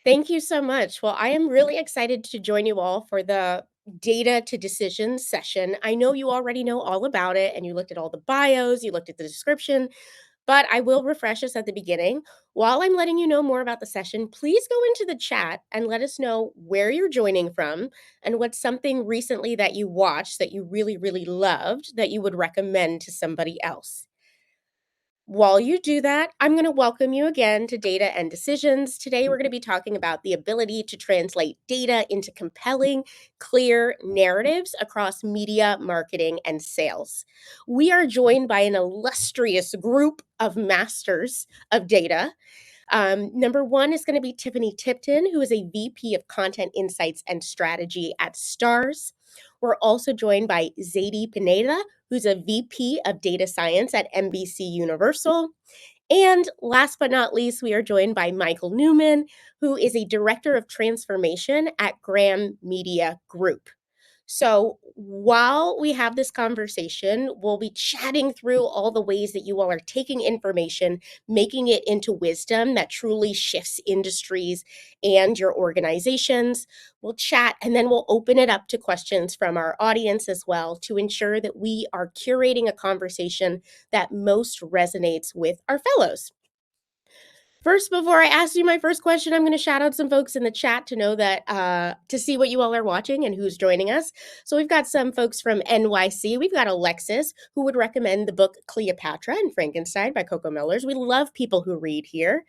Thank you so much. Well, I am really excited to join you all for the data to decisions session. I know you already know all about it and you looked at all the bios, you looked at the description, but I will refresh us at the beginning. While I'm letting you know more about the session, please go into the chat and let us know where you're joining from and what's something recently that you watched that you really, really loved that you would recommend to somebody else. While you do that, I'm going to welcome you again to Data and Decisions. Today, we're going to be talking about the ability to translate data into compelling, clear narratives across media, marketing, and sales. We are joined by an illustrious group of masters of data. Number one is going to be Tiffany Tipton, who is a VP of Content Insights and Strategy at STARZ. We're also joined by Zeidee Pineda, who's a VP of Data Science at NBCUniversal. And last but not least, we are joined by Michael Newman, who is a Director of Transformation at Graham Media Group. So while we have this conversation, we'll be chatting through all the ways that you all are taking information, making it into wisdom that truly shifts industries and your organizations. We'll chat and then we'll open it up to questions from our audience as well to ensure that we are curating a conversation that most resonates with our fellows. First, before I ask you my first question, I'm going to shout out some folks in the chat to know that, to see what you all are watching and who's joining us. So we've got some folks from NYC. We've got Alexis, who would recommend the book Cleopatra and Frankenstein by Coco Mellers. We love people who read here.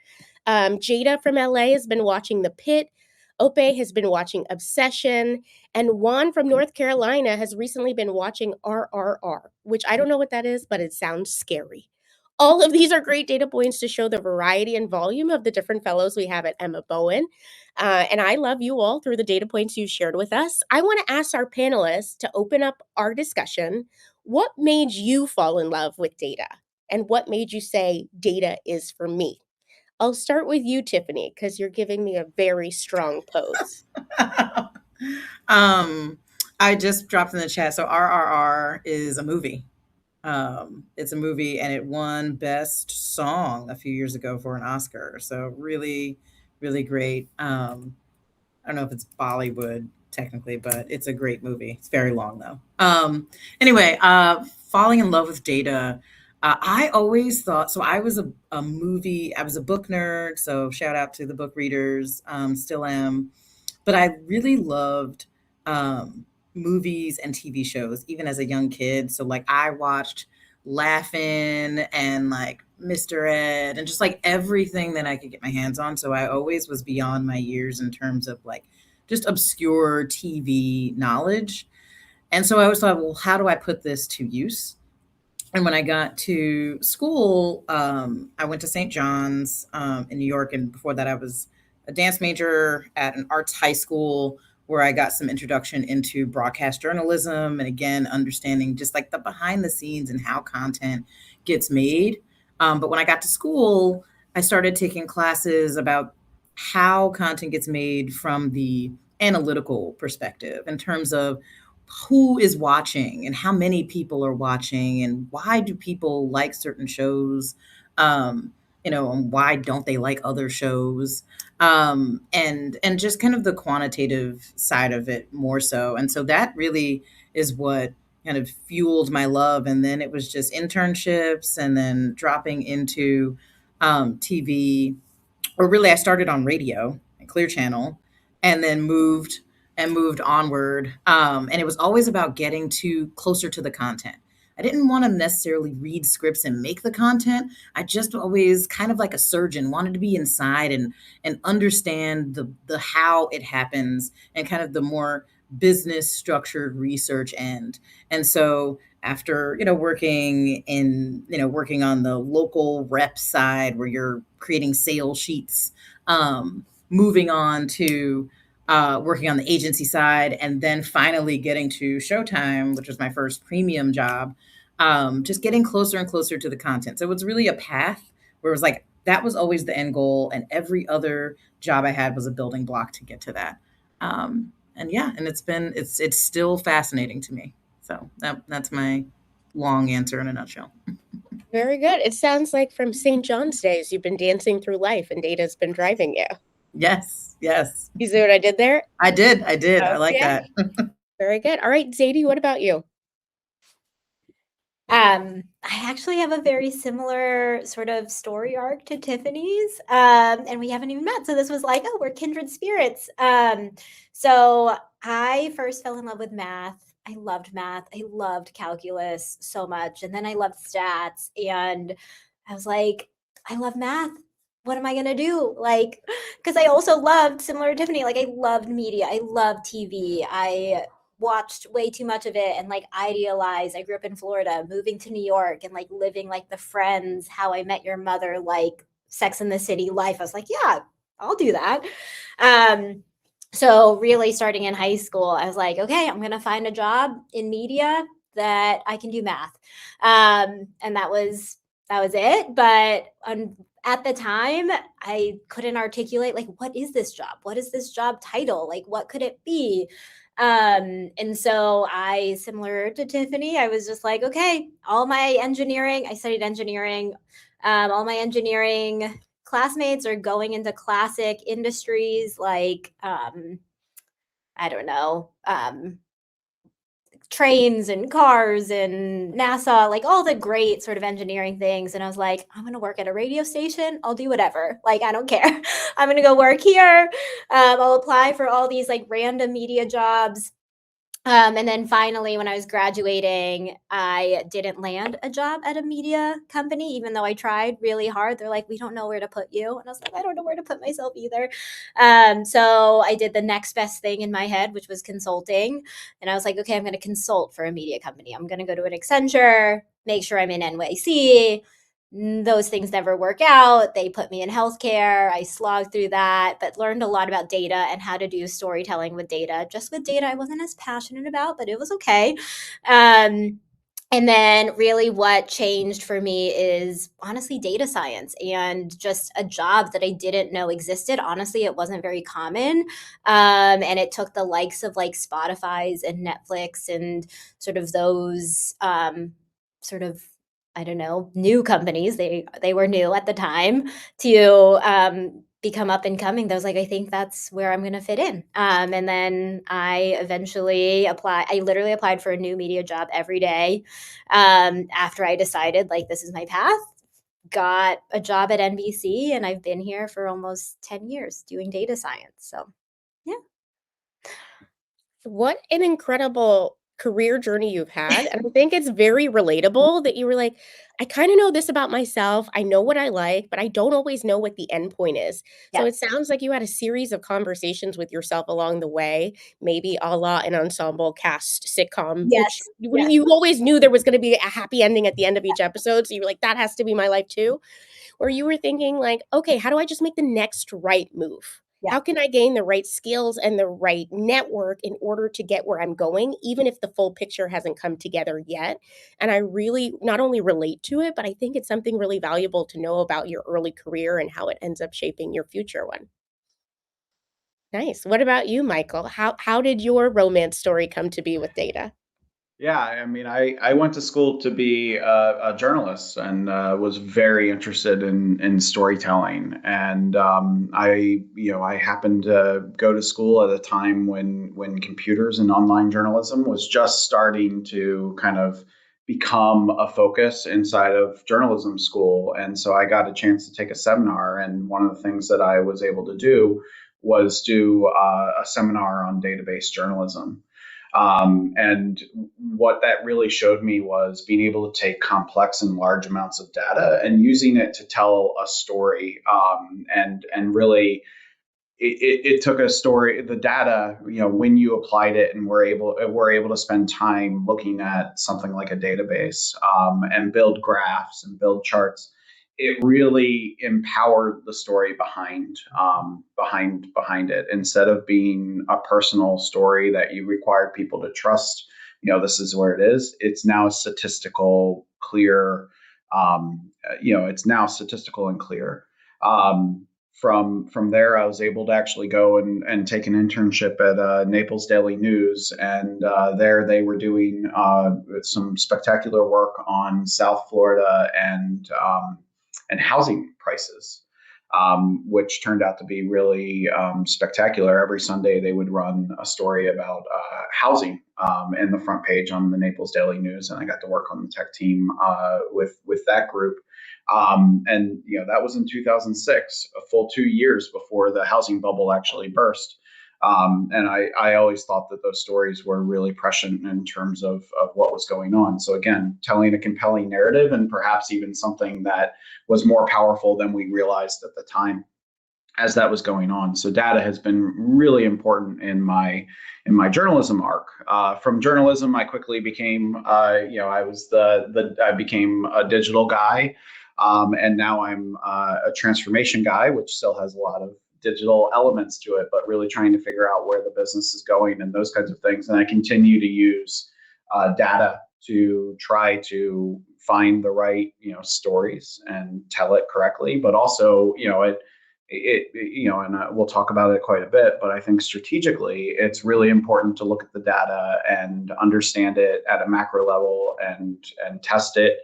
Jada from LA has been watching The Pit. Ope has been watching Obsession. And Juan from North Carolina has recently been watching RRR, which I don't know what that is, but it sounds scary. All of these are great data points to show the variety and volume of the different fellows we have at Emma Bowen. And I love you all through the data points you shared with us. I want to ask our panelists to open up our discussion. What made you fall in love with data? And what made you say data is for me? I'll start with you, Tiffany, because you're giving me a very strong pose. I just dropped in the chat. So RRR is a movie. It's a movie and it won Best Song a few years ago for an Oscar. So really, really great. I don't know if it's Bollywood technically, but it's a great movie. It's very long though. Anyway, falling in love with data. I always thought, so I was I was a book nerd. So shout out to the book readers, still am. But I really loved movies and TV shows, even as a young kid. So like I watched Laugh-In and like Mr. Ed and just like everything that I could get my hands on. So I always was beyond my years in terms of like just obscure TV knowledge. And so I always thought, well, how do I put this to use? And when I got to school, I went to St. John's in New York. And before that, I was a dance major at an arts high school where I got some introduction into broadcast journalism and again, understanding just like the behind the scenes and how content gets made. But when I got to school, I started taking classes about how content gets made from the analytical perspective in terms of who is watching and how many people are watching and why do people like certain shows, and why don't they like other shows, and just kind of the quantitative side of it more so. And so that really is what kind of fueled my love. And then it was just internships and then dropping into TV, or really I started on radio at Clear Channel and then moved onward. And it was always about getting closer to the content. I didn't want to necessarily read scripts and make the content. I just always kind of like a surgeon wanted to be inside and understand the how it happens and kind of the more business structured research end. And so after, working on the local rep side where you're creating sales sheets, moving on to working on the agency side, and then finally getting to Showtime, which was my first premium job, just getting closer and closer to the content. So it was really a path where it was like, that was always the end goal. And every other job I had was a building block to get to that. And it's still fascinating to me. So that's my long answer in a nutshell. Very good. It sounds like from St. John's days, you've been dancing through life and data's been driving you. Yes, yes. You see what I did there? I did, I did. I like Okay, that. very good. All right, Zeidee, what about you? I actually have a very similar sort of story arc to Tiffany's, and we haven't even met. So this was like, oh, we're kindred spirits. So I first fell in love with math. I loved math. I loved calculus so much, and then I loved stats. And I was like, I love math. What am I gonna do? Like, because I also loved, similar to Tiffany, like I loved media. I loved TV. I watched way too much of it and like idealized. I grew up in Florida, moving to New York and like living like the Friends, How I Met Your Mother, like Sex in the City life. I was like, yeah, I'll do that. Um, so really starting in high school, I was like, okay, I'm gonna find a job in media that I can do math. And that was it. But at the time, I couldn't articulate like, what is this job? What is this job title? Like, what could it be? And so I, similar to Tiffany, I was just like, okay, all my engineering, I studied engineering, all my engineering classmates are going into classic industries like, I don't know, trains and cars and NASA, like all the great sort of engineering things. And I was like, I'm going to work at a radio station. I'll do whatever. Like, I don't care. I'm going to go work here. I'll apply for all these like random media jobs. And then finally, when I was graduating, I didn't land a job at a media company, even though I tried really hard. They're like, we don't know where to put you. And I was like, I don't know where to put myself either. So I did the next best thing in my head, which was consulting. And I was like, okay, I'm going to consult for a media company. I'm going to go to an Accenture, make sure I'm in NYC. Those things never work out. They put me in healthcare. I slogged through that, but learned a lot about data and how to do storytelling with data. Just with data, I wasn't as passionate about, but it was okay. And then really what changed for me is honestly data science and just a job that I didn't know existed. Honestly, it wasn't very common. And it took the likes of like Spotify's and Netflix and sort of those sort of, I don't know, new companies. They were new at the time to become up and coming. I was like, I think that's where I'm going to fit in. And then I eventually applied. I literally applied for a new media job every day after I decided like this is my path. Got a job at NBC, and I've been here for almost 10 years doing data science. So yeah. What an incredible career journey you've had, and I think it's very relatable that you were like, "I kinda know this about myself, I know what I like, but I don't always know what the end point is." So it Yes. sounds like you had a series of conversations with yourself along the way, maybe a la an ensemble cast sitcom, which Yes. Yes. you always knew there was gonna be a happy ending at the end of each episode, so you were like, "That has to be my life too." Or you were thinking like, "Okay, how do I just make the next right move? Yeah. How can I gain the right skills and the right network in order to get where I'm going, even if the full picture hasn't come together yet?" And I really not only relate to it, but I think it's something really valuable to know about your early career and how it ends up shaping your future one. Nice. What about you, Michael? How did your romance story come to be with data? Yeah, I mean, I went to school to be a journalist and was very interested in storytelling. And I happened to go to school at a time when computers and online journalism was just starting to kind of become a focus inside of journalism school. And so I got a chance to take a seminar. And one of the things that I was able to do was do a seminar on database journalism. And what that really showed me was being able to take complex and large amounts of data and using it to tell a story. And really, it took a story, the data, when you applied it, and we're able to spend time looking at something like a database and build graphs and build charts. It really empowered the story behind it, instead of being a personal story that you required people to trust. This is where it is. It's now statistical, clear. It's now statistical and clear. From there, I was able to actually go and take an internship at Naples Daily News, and there they were doing some spectacular work on South Florida and housing prices. which turned out to be really spectacular. Every Sunday, they would run a story about housing in the front page on the Naples Daily News, and I got to work on the tech team with that group. And that was in 2006, a full 2 years before the housing bubble actually burst. And I always thought that those stories were really prescient in terms of what was going on. So again, telling a compelling narrative, and perhaps even something that was more powerful than we realized at the time as that was going on. So data has been really important in my journalism arc. From journalism, I quickly became I became a digital guy, and now I'm a transformation guy, which still has a lot of digital elements to it, but really trying to figure out where the business is going and those kinds of things. And I continue to use data to try to find the right stories and tell it correctly, but also and we'll talk about it quite a bit, but I think strategically it's really important to look at the data and understand it at a macro level and test it,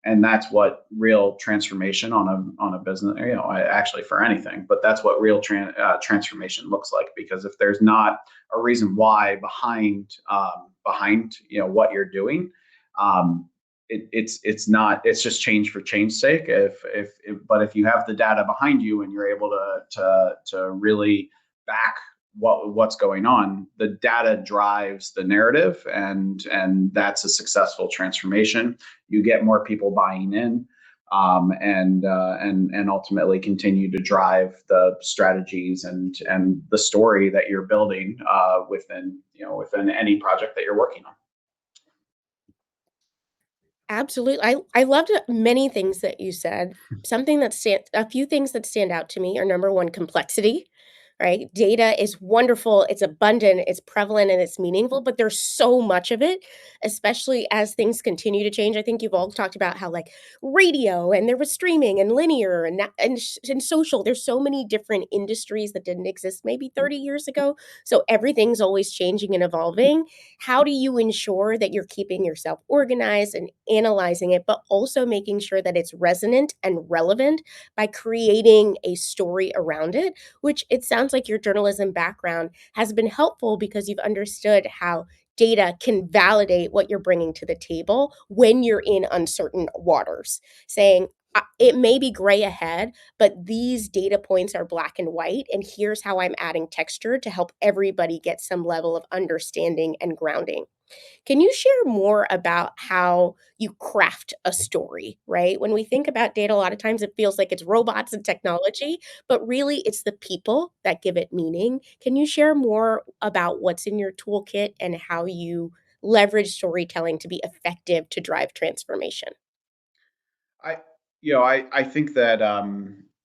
and that's what real transformation on a business, actually for anything, but that's what real transformation looks like. Because if there's not a reason why behind what you're doing, it's just change for change's sake. But if you have the data behind you and you're able to really back what's going on, the data drives the narrative, and that's a successful transformation. You get more people buying in, and ultimately continue to drive the strategies and the story that you're building within any project that you're working on. Absolutely. I loved many things that you said. A few things that stand out to me are, number one, complexity, right? Data is wonderful, it's abundant, it's prevalent, and it's meaningful, but there's so much of it, especially as things continue to change. I think you've all talked about how radio, and there was streaming and linear and social. There's so many different industries that didn't exist maybe 30 years ago. So everything's always changing and evolving. How do you ensure that you're keeping yourself organized and analyzing it, but also making sure that it's resonant and relevant by creating a story around it, which it sounds like your journalism background has been helpful because you've understood how data can validate what you're bringing to the table when you're in uncertain waters, saying, it may be gray ahead, but these data points are black and white, and here's how I'm adding texture to help everybody get some level of understanding and grounding. Can you share more about how you craft a story, right? When we think about data, a lot of times it feels like it's robots and technology, but really it's the people that give it meaning. Can you share more about what's in your toolkit and how you leverage storytelling to be effective to drive transformation? I think that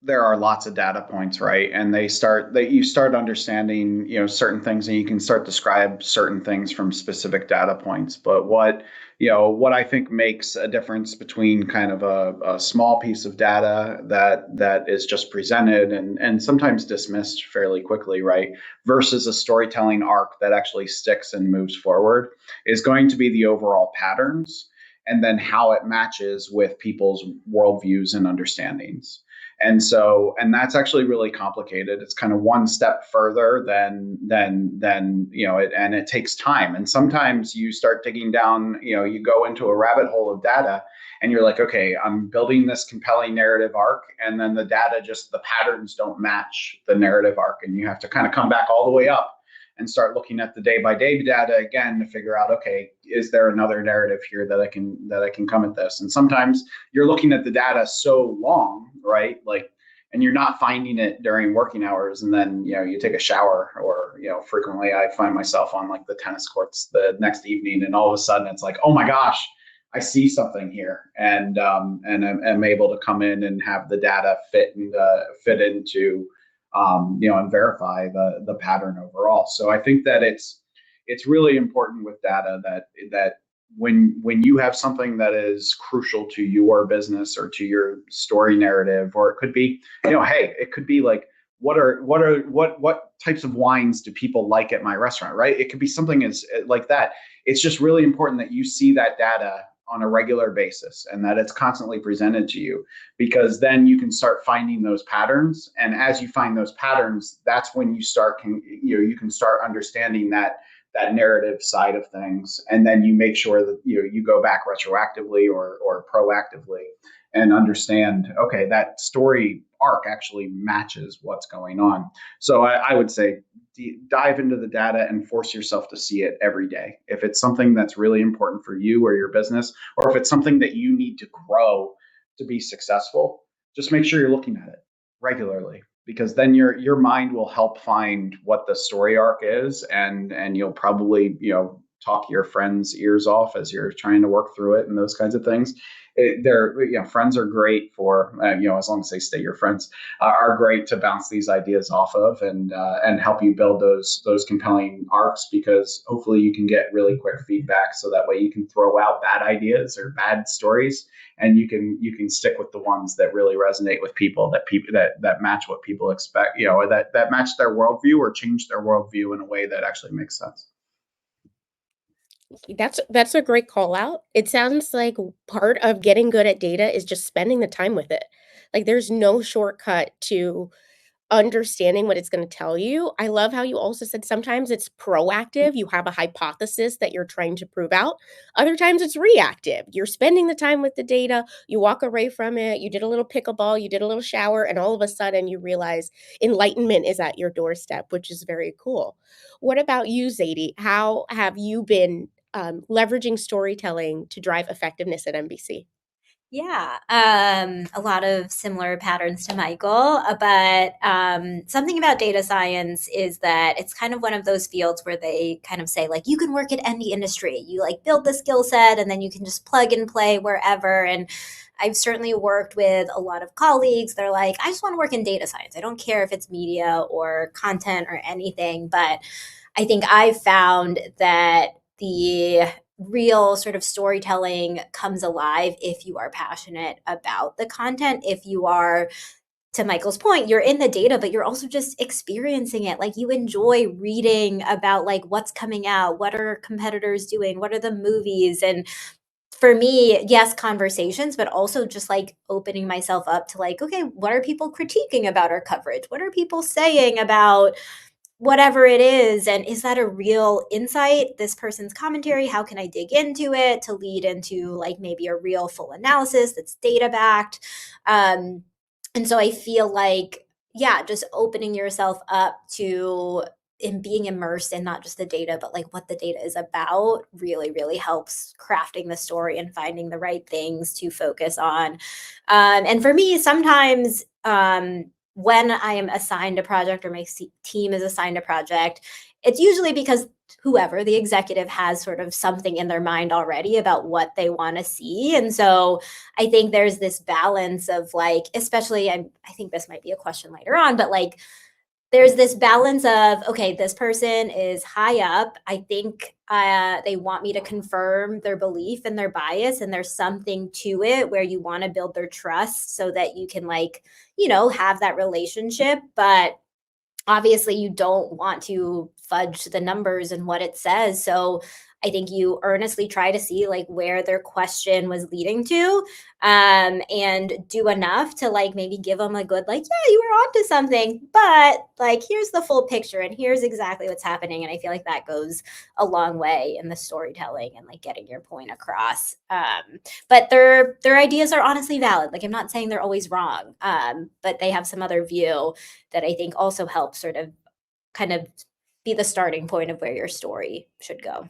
there are lots of data points, right? And you start understanding, certain things, and you can start describe certain things from specific data points. But what I think makes a difference between kind of a small piece of data that is just presented and sometimes dismissed fairly quickly, right, versus a storytelling arc that actually sticks and moves forward, is going to be the overall patterns, and then how it matches with people's worldviews and understandings. And that's actually really complicated. It's kind of one step further than and it takes time. And sometimes you start digging down, you go into a rabbit hole of data, and you're like, okay, I'm building this compelling narrative arc, and then the patterns don't match the narrative arc, and you have to kind of come back all the way up and start looking at the day-by-day data again to figure out, okay, is there another narrative here that I can come at this? And sometimes you're looking at the data so long, right? And you're not finding it during working hours, and then you take a shower, or frequently I find myself on the tennis courts the next evening, and all of a sudden it's like, oh my gosh, I see something here, and I'm able to come in and have the data fit into and verify the pattern overall. So I think that it's really important with data that when you have something that is crucial to your business or to your story narrative, or it could be, hey, it could be like, what types of wines do people like at my restaurant, right? It could be something as like that. It's just really important that you see that data on a regular basis and that it's constantly presented to you, because then you can start finding those patterns. And as you find those patterns, that's when you can start understanding that narrative side of things. And then you make sure that you go back retroactively or proactively and understand, okay, that story arc actually matches what's going on. So I would say dive into the data and force yourself to see it every day. If it's something that's really important for you or your business, or if it's something that you need to grow to be successful, just make sure you're looking at it regularly, because then your mind will help find what the story arc is, and you'll probably talk your friends' ears off as you're trying to work through it and those kinds of things. Friends are great for as long as they stay your friends, are great to bounce these ideas off of and help you build those compelling arcs, because hopefully you can get really quick feedback, so that way you can throw out bad ideas or bad stories, and you can stick with the ones that really resonate with people, that match what people expect, or that match their worldview or change their worldview in a way that actually makes sense. That's a great call out. It sounds like part of getting good at data is just spending the time with it. Like, there's no shortcut to understanding what it's gonna tell you. I love how you also said sometimes it's proactive, you have a hypothesis that you're trying to prove out. Other times it's reactive. You're spending the time with the data, you walk away from it, you did a little pickleball, you did a little shower, and all of a sudden you realize enlightenment is at your doorstep, which is very cool. What about you, Zeidee? How have you been, leveraging storytelling to drive effectiveness at NBC? Yeah, a lot of similar patterns to Michael, but something about data science is that it's kind of one of those fields where they kind of say, like, you can work at any industry. You like build the skill set and then you can just plug and play wherever. And I've certainly worked with a lot of colleagues. They're like, I just want to work in data science. I don't care if it's media or content or anything. But I think I've found that the real sort of storytelling comes alive if you are passionate about the content. If you are, to Michael's point, you're in the data, but you're also just experiencing it. Like, you enjoy reading about like what's coming out, what are competitors doing, what are the movies. And for me, yes, conversations, but also just like opening myself up to like, okay, what are people critiquing about our coverage? What are people saying about whatever it is, and is that a real insight, this person's commentary? How can I dig into it to lead into like maybe a real full analysis that's data backed? And so I feel like, yeah, just opening yourself up to in being immersed in not just the data, but like what the data is about really, really helps crafting the story and finding the right things to focus on. And for me, sometimes when I am assigned a project or my team is assigned a project, it's usually because whoever the executive has sort of something in their mind already about what they want to see. And so I think there's this balance of like, especially, I think this might be a question later on, but like, there's this balance of, okay, this person is high up. I think they want me to confirm their belief and their bias, and there's something to it where you want to build their trust so that you can like, have that relationship. But obviously you don't want to fudge the numbers and what it says. So I think you earnestly try to see like where their question was leading to, and do enough to like maybe give them a good, like, yeah, you were onto something, but like, here's the full picture and here's exactly what's happening. And I feel like that goes a long way in the storytelling and like getting your point across. But their ideas are honestly valid. Like, I'm not saying they're always wrong, but they have some other view that I think also helps sort of kind of be the starting point of where your story should go.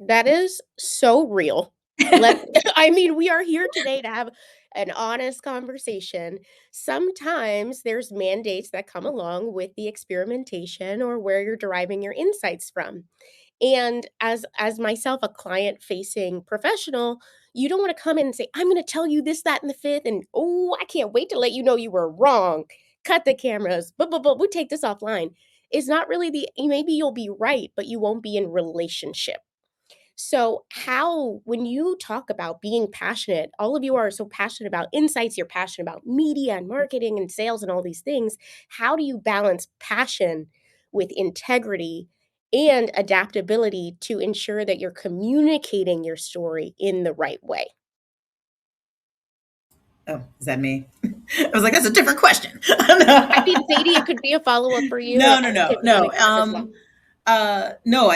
That is so real. Let I mean, we are here today to have an honest conversation. Sometimes there's mandates that come along with the experimentation or where you're deriving your insights from. And as myself, a client-facing professional, you don't wanna come in and say, "I'm gonna tell you this, that, and the fifth, and, oh, I can't wait to let you know you were wrong. Cut the cameras. But we'll take this offline." It's not really maybe you'll be right, but you won't be in relationship. So, how, when you talk about being passionate, all of you are so passionate about insights, you're passionate about media and marketing and sales and all these things. How do you balance passion with integrity and adaptability to ensure that you're communicating your story in the right way. Oh, is that me? I was like, that's a different question. I mean, Zeidee, it could be a follow-up for you, No, and no, I think no, Tiffany no. may have as well. No,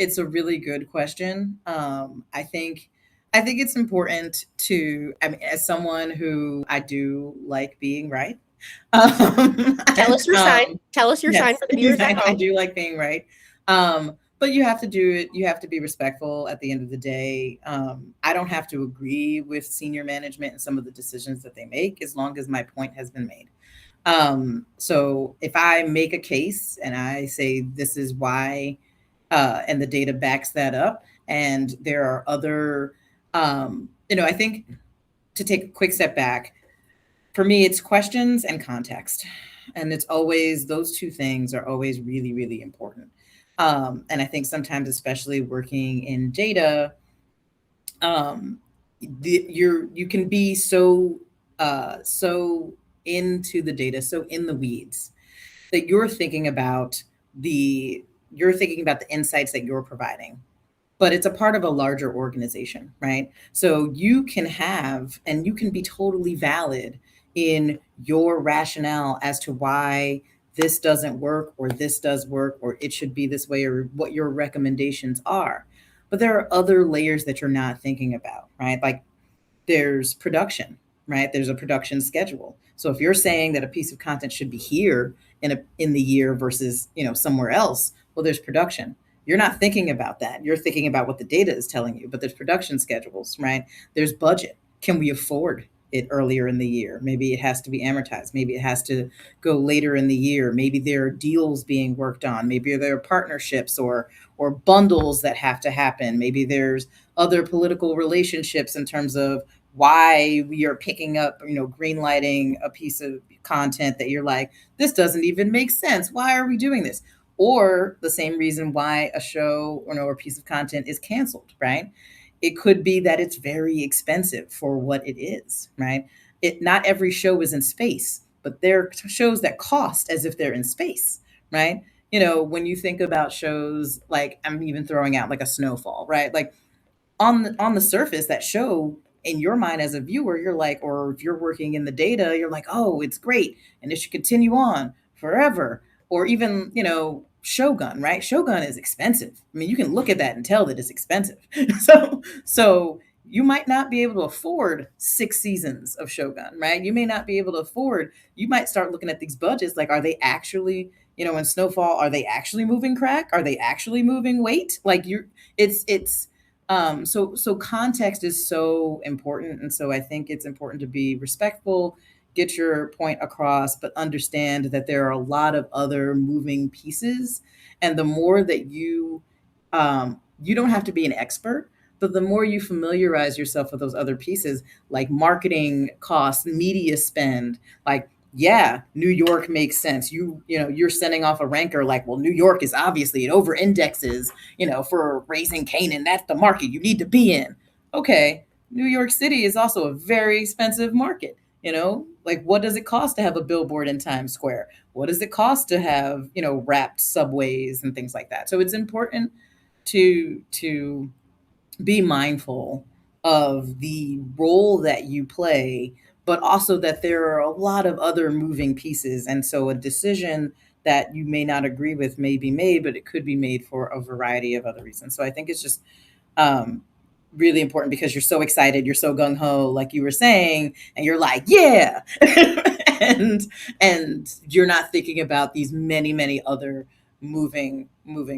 it's a really good question. I think it's important to. I mean, as someone who I do like being right. Tell And us your sign. Tell us your sign yes, for the viewers at I home. do like being right. But you have to do it. You have to be respectful at the end of the day. I don't have to agree with senior management and some of the decisions that they make, as long as my point has been made. So if I make a case and I say this is why, and the data backs that up, and there are other, I think, to take a quick step back, for me, it's questions and context. And it's always, those two things are always really, really important. And I think sometimes, especially working in data, um, you can be so into the data, so in the weeds, that the you're thinking about the insights that you're providing, but it's a part of a larger organization, right? So you can be totally valid in your rationale as to why this doesn't work or this does work or it should be this way or what your recommendations are. But there are other layers that you're not thinking about, right? Like there's production, right? There's a production schedule. So if you're saying that a piece of content should be here in the year versus, somewhere else, well, there's production. You're not thinking about that. You're thinking about what the data is telling you, but there's production schedules, right? There's budget. Can we afford it earlier in the year? Maybe it has to be amortized. Maybe it has to go later in the year. Maybe there are deals being worked on. Maybe there are partnerships or bundles that have to happen. Maybe there's other political relationships in terms of why we are picking up, green lighting a piece of content that you're like, this doesn't even make sense. Why are we doing this? Or the same reason why a show or a piece of content is canceled, right? It could be that it's very expensive for what it is, right? Not every show is in space, but there are shows that cost as if they're in space, right? When you think about shows like, I'm even throwing out like a Snowfall, right? Like on the surface, that show, in your mind as a viewer, you're like, or if you're working in the data, you're like, oh, it's great and it should continue on forever. Or even, Shogun, right? Shogun is expensive. I mean, you can look at that and tell that it's expensive. So you might not be able to afford 6 seasons of Shogun, right? You may not be able to afford, you might start looking at these budgets like, are they actually, in Snowfall, are they actually moving crack? Are they actually moving weight? Like so context is so important, and so I think it's important to be respectful, get your point across, but understand that there are a lot of other moving pieces, and the more that you don't have to be an expert, but the more you familiarize yourself with those other pieces, like marketing costs, media spend, like yeah, New York makes sense. You're sending off a ranker like, well, New York is obviously, it over indexes, for raising Canaan. That's the market you need to be in. Okay. New York City is also a very expensive market. Like what does it cost to have a billboard in Times Square? What does it cost to have, wrapped subways and things like that? So it's important to be mindful of the role that you play, but also that there are a lot of other moving pieces. And so a decision that you may not agree with may be made, but it could be made for a variety of other reasons. So I think it's just um, really important because you're so excited, you're so gung ho, like you were saying, and you're like, yeah, and you're not thinking about these many, many other moving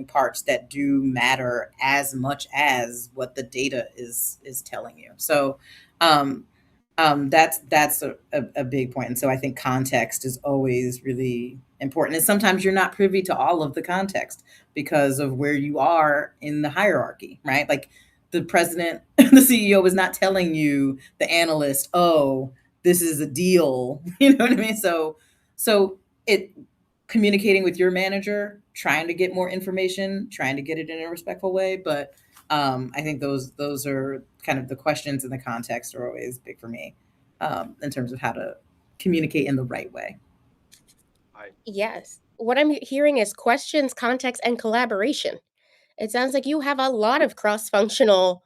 parts that do matter as much as what the data is telling you. So um, that's a big point. And so I think context is always really important. And sometimes you're not privy to all of the context because of where you are in the hierarchy, right? Like the president, the CEO is not telling you, the analyst, oh, this is a deal. You know what I mean? So it communicating with your manager, trying to get more information, trying to get it in a respectful way. But I think those are kind of the questions and the context are always big for me in terms of how to communicate in the right way. I Yes. what I'm hearing is questions, context, and collaboration. It sounds like you have a lot of cross-functional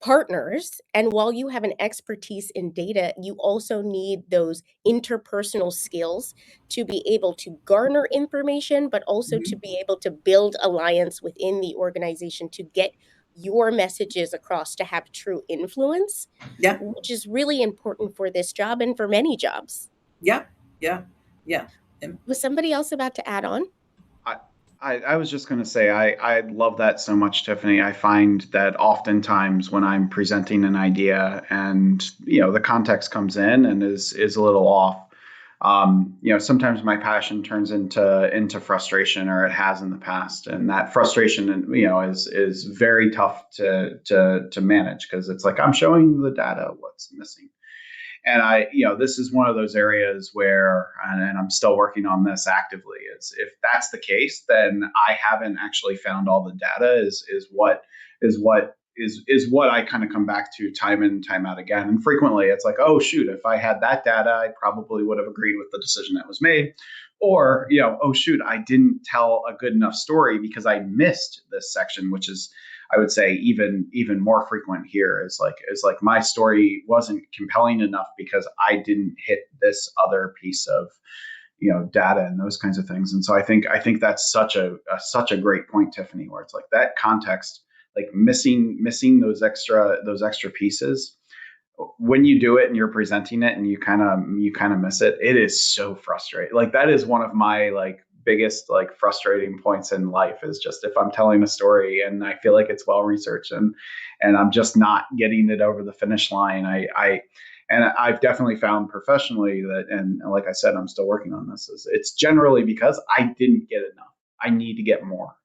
partners, and while you have an expertise in data, you also need those interpersonal skills to be able to garner information, but also to Mhm. be able to build alliance within the organization to get your messages across, to have true influence, Yeah. which is really important for this job and for many jobs. Yeah. Yeah. Yeah. And Was somebody else about to add on? I, I was just going to say, I love that so much, Tiffany. I find that oftentimes when I'm presenting an idea and, the context comes in and is a little off, sometimes my passion turns into frustration, or it has in the past. And that frustration, is very tough to manage, because it's like, I'm showing the data, what's missing. And this is one of those areas where, and I'm still working on this actively, is if that's the case, then I haven't actually found all the data, is what I kind of come back to time and time out again. And frequently it's like, oh shoot, if I had that data, I probably would have agreed with the decision that was made. Or, oh shoot, I didn't tell a good enough story because I missed this section, which is, I would say, even more frequent here, is like my story wasn't compelling enough because I didn't hit this other piece of, data and those kinds of things. And so I think that's such a great point, Tiffany, where it's like that context, like missing those extra pieces. When you do it and you're presenting it and you kind of miss it, it is so frustrating. Like, that is one of my, like, biggest, like, frustrating points in life, is just if I'm telling a story and I feel like it's well researched, and I'm just not getting it over the finish line. And I've definitely found professionally that, and like I said, I'm still working on this, is it's generally because I didn't get enough. I need to get more.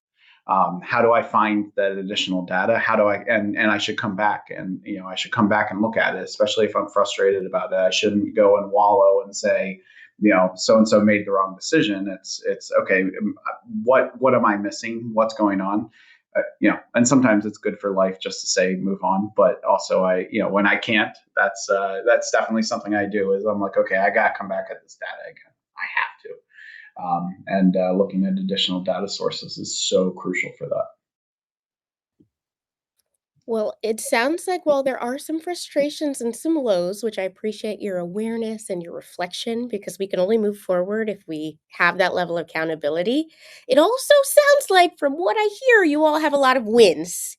How do I find that additional data? How do I, and I should come back, and I should come back and look at it, especially if I'm frustrated about it. I shouldn't go and wallow and say, so and so made the wrong decision. It's okay. What am I missing? What's going on? And sometimes it's good for life just to say move on. But also, when I can't, that's definitely something I do. Is I'm like, okay, I gotta come back at this data again. I have to. And looking at additional data sources is so crucial for that. Well, it sounds like while there are some frustrations and some lows, which I appreciate your awareness and your reflection, because we can only move forward if we have that level of accountability. It also sounds like, from what I hear, you all have a lot of wins.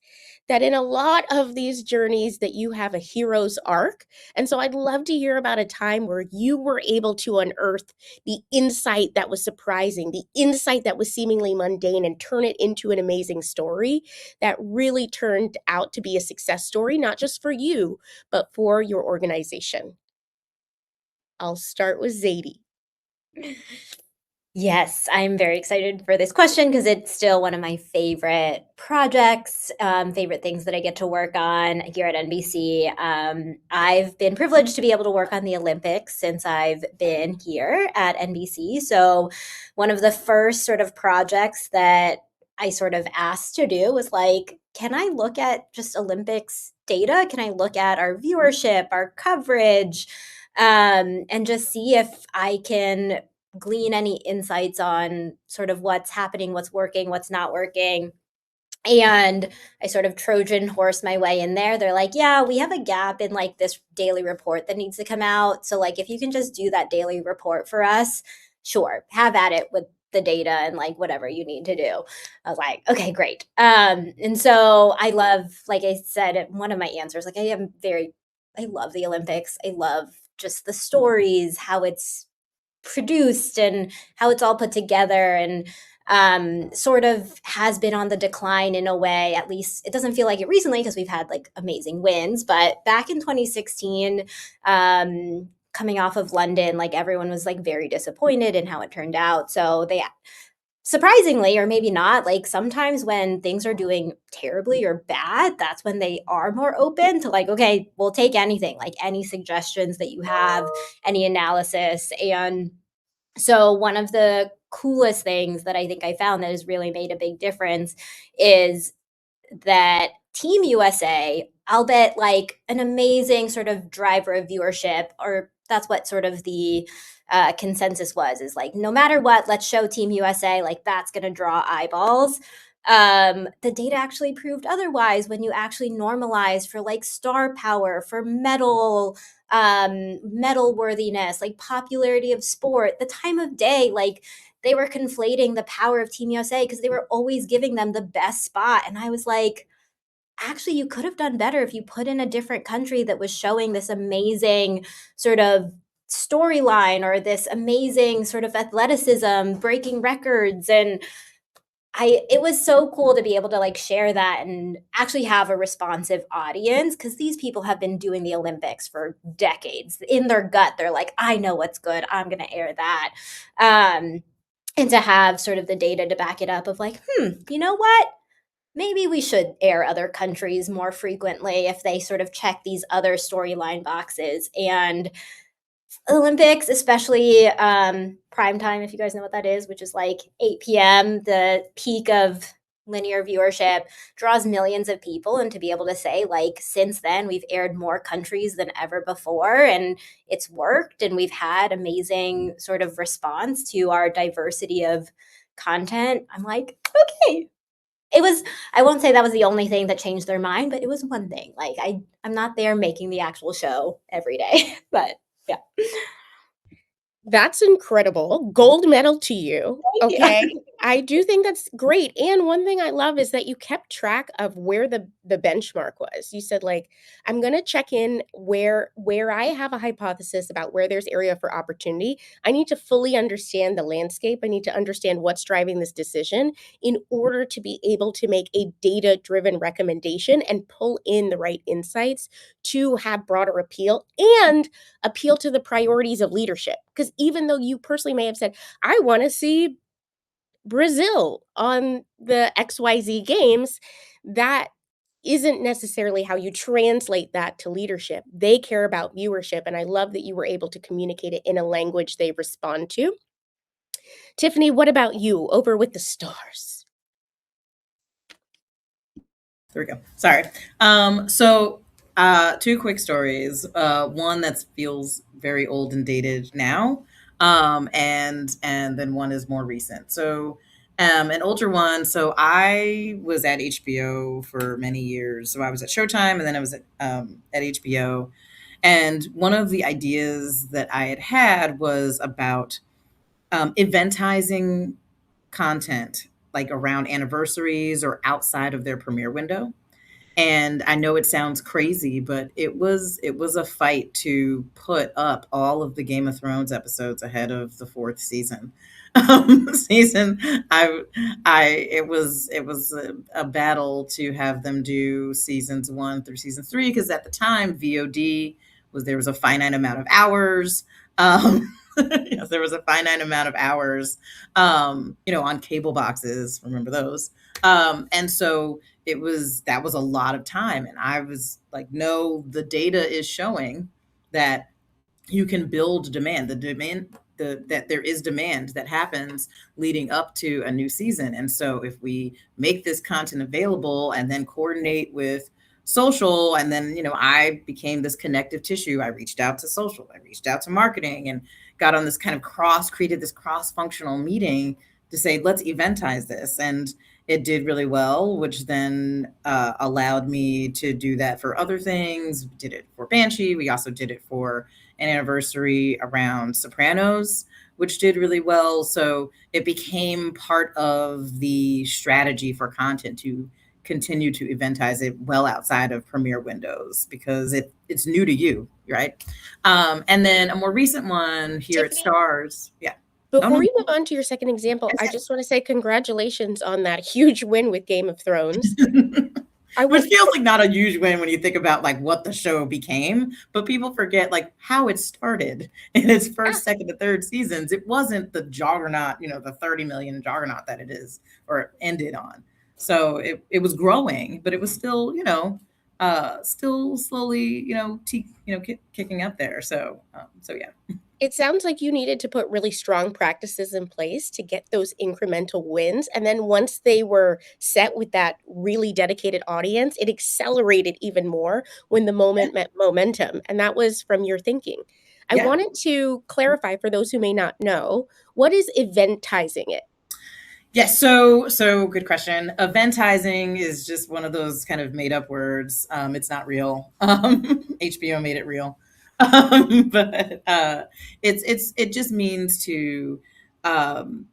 That in a lot of these journeys that you have a hero's arc. And so I'd love to hear about a time where you were able to unearth the insight that was surprising, the insight that was seemingly mundane, and turn it into an amazing story that really turned out to be a success story, not just for you, but for your organization. I'll start with Zeidee. Yes, I'm very excited for this question because it's still one of my favorite projects, favorite things that I get to work on here at NBC. I've been privileged to be able to work on the Olympics since I've been here at NBC. So, one of the first sort of projects that I sort of asked to do was like, can I look at just Olympics data? Can I look at our viewership, our coverage, and just see if I can glean any insights on sort of what's happening, what's working, what's not working. And I sort of Trojan horse my way in there. They're like, yeah, we have a gap in like this daily report that needs to come out. So, like, if you can just do that daily report for us, sure, have at it with the data and like whatever you need to do. I was like, okay, great. And so I love, like I said, one of my answers, like I love the Olympics. I love just the stories, how it's produced and how it's all put together, and sort of has been on the decline in a way. At least it doesn't feel like it recently because we've had like amazing wins, but back in 2016, coming off of London, like everyone was like very disappointed in how it turned out. So they, surprisingly, or maybe not, like sometimes when things are doing terribly or bad, that's when they are more open to like, okay, we'll take anything, like any suggestions that you have, any analysis. And so one of the coolest things that I think I found that has really made a big difference is that Team USA, I'll bet like an amazing sort of driver of viewership, or that's what sort of the consensus was, is like, no matter what, let's show Team USA, like that's going to draw eyeballs. The data actually proved otherwise when you actually normalize for like star power, for medal worthiness, like popularity of sport, the time of day. Like they were conflating the power of Team USA because they were always giving them the best spot. And I was like, actually, you could have done better if you put in a different country that was showing this amazing sort of storyline, or this amazing sort of athleticism, breaking records. And it was so cool to be able to like share that and actually have a responsive audience, because these people have been doing the Olympics for decades. In their gut, they're like, I know what's good, I'm going to air that. And to have sort of the data to back it up of like, you know what, maybe we should air other countries more frequently if they sort of check these other storyline boxes. And Olympics, especially prime time, if you guys know what that is, which is like 8 p.m., the peak of linear viewership, draws millions of people. And to be able to say, like, since then, we've aired more countries than ever before, and it's worked, and we've had amazing sort of response to our diversity of content. I'm like, okay. It was, I won't say that was the only thing that changed their mind, but it was one thing. Like I'm not there making the actual show every day, but yeah. That's incredible. Gold medal to you. Thank you. Okay. I do think that's great. And one thing I love is that you kept track of where the benchmark was. You said, like, I'm going to check in where I have a hypothesis about where there's area for opportunity. I need to fully understand the landscape. I need to understand what's driving this decision in order to be able to make a data-driven recommendation and pull in the right insights to have broader appeal and appeal to the priorities of leadership. Because even though you personally may have said, I want to see Brazil on the XYZ games, that isn't necessarily how you translate that to leadership. They care about viewership, and I love that you were able to communicate it in a language they respond to. Tiffany, what about you over with the STARZ? There we go. Sorry. Two quick stories. One that feels very old and dated now, and then one is more recent. So, an older one. So I was at HBO for many years. So I was at Showtime, and then I was at HBO. And one of the ideas that I had was about eventizing content, like around anniversaries or outside of their premiere window. And I know it sounds crazy, but it was a fight to put up all of the Game of Thrones episodes ahead of the fourth season. Season, it was a battle to have them do seasons 1 through season 3, because at the time VOD there was a finite amount of hours. Yes, there was a finite amount of hours, on cable boxes. Remember those? And so that was a lot of time. And I was like, no, the data is showing that you can build demand, that there is demand that happens leading up to a new season. And so if we make this content available and then coordinate with social, and then, I became this connective tissue. I reached out to social, I reached out to marketing, and got on this kind of created this cross-functional meeting to say, let's eventize this. And it did really well, which then allowed me to do that for other things. We did it for Banshee. We also did it for an anniversary around Sopranos, which did really well. So it became part of the strategy for content to continue to eventize it well outside of premiere windows, because it's new to you, right? And then a more recent one here Tiffany, at STARZ. Yeah. Before we move on to your second example, I just want to say congratulations on that huge win with Game of Thrones. Which feels like not a huge win when you think about like what the show became, but people forget like how it started in its first, second, and third seasons. It wasn't the juggernaut, the 30 million juggernaut that it is, or it ended on. So it was growing, but it was still, still slowly, kicking up there. So yeah. It sounds like you needed to put really strong practices in place to get those incremental wins. And then once they were set with that really dedicated audience, it accelerated even more when the moment met momentum. And that was from your thinking. I wanted to clarify for those who may not know, what is eventizing it? Yes, so good question. Eventizing is just one of those kind of made up words. It's not real. HBO made it real, but it just means to um,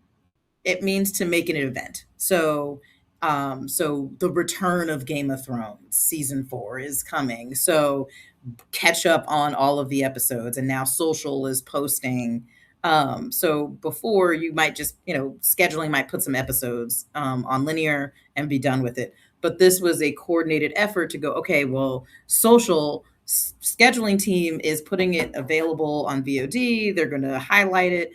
it means to make an event. So the return of Game of Thrones season 4 is coming. So catch up on all of the episodes, and now social is posting. So before, you might just, scheduling might put some episodes on linear and be done with it. But this was a coordinated effort to go, okay, well, social scheduling team is putting it available on VOD. They're going to highlight it.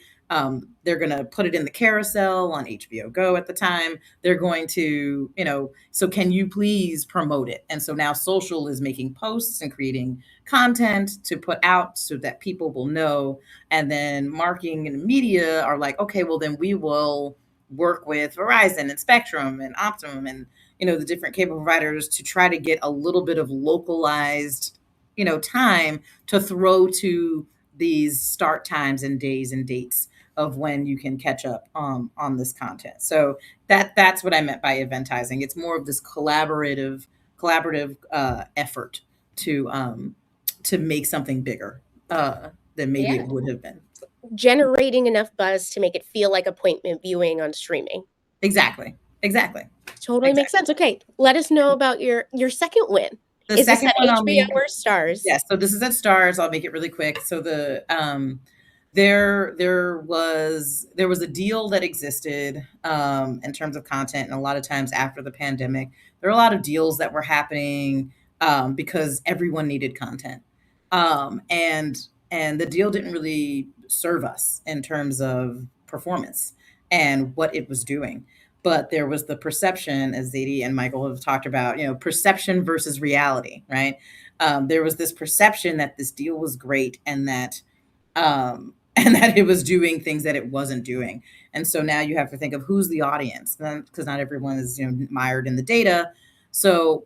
They're going to put it in the carousel on HBO Go at the time. They're going to, so can you please promote it? And so now social is making posts and creating content to put out so that people will know. And then marketing and media are like, okay, well, then we will work with Verizon and Spectrum and Optimum and, the different cable providers to try to get a little bit of localized, time to throw to these start times and days and dates of when you can catch up on this content. So that's what I meant by eventizing. It's more of this collaborative effort to make something bigger than maybe it would have been. Generating enough buzz to make it feel like appointment viewing on streaming. Exactly. Totally makes sense. Okay, let us know about your second win. The second one on HBO or STARZ? Yes, so this is at STARZ. I'll make it really quick. So there was a deal that existed in terms of content, and a lot of times after the pandemic, there were a lot of deals that were happening because everyone needed content, and the deal didn't really serve us in terms of performance and what it was doing. But there was the perception, as Zeidee and Michael have talked about, perception versus reality, right? There was this perception that this deal was great and that it was doing things that it wasn't doing. And so now you have to think of who's the audience, because not everyone is mired in the data. So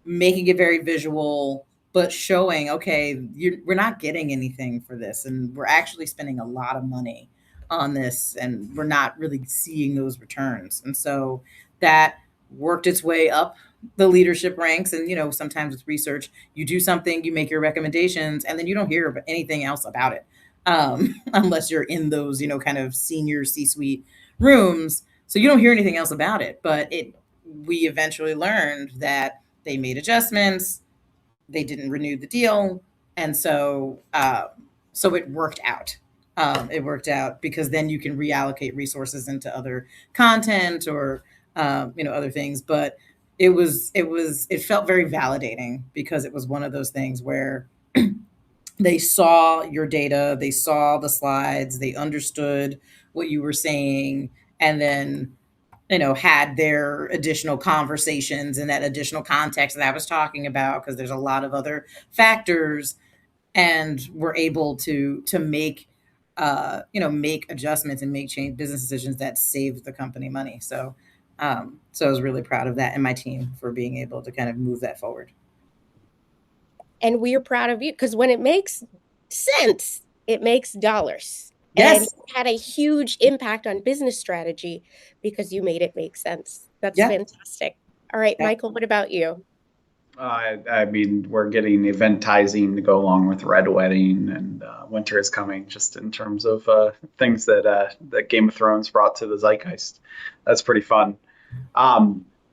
making it very visual, but showing, okay, we're not getting anything for this, and we're actually spending a lot of money on this, and we're not really seeing those returns. And so that worked its way up the leadership ranks. And sometimes with research, you do something, you make your recommendations, and then you don't hear anything else about it, unless you're in those kind of senior C-suite rooms. So you don't hear anything else about it. But we eventually learned that they made adjustments, they didn't renew the deal, and so it worked out. It worked out because then you can reallocate resources into other content or other things. But it felt very validating because it was one of those things where they saw your data, they saw the slides, they understood what you were saying, and then had their additional conversations and that additional context that I was talking about, because there's a lot of other factors, and we're able to make make adjustments and make change business decisions that saved the company money. So I was really proud of that and my team for being able to kind of move that forward. And we're proud of you, because when it makes sense, it makes dollars. Yes. And it had a huge impact on business strategy because you made it make sense. That's fantastic. All right, Michael, what about you? I mean, we're getting eventizing to go along with Red Wedding, and winter is coming, just in terms of things that Game of Thrones brought to the zeitgeist. That's pretty fun.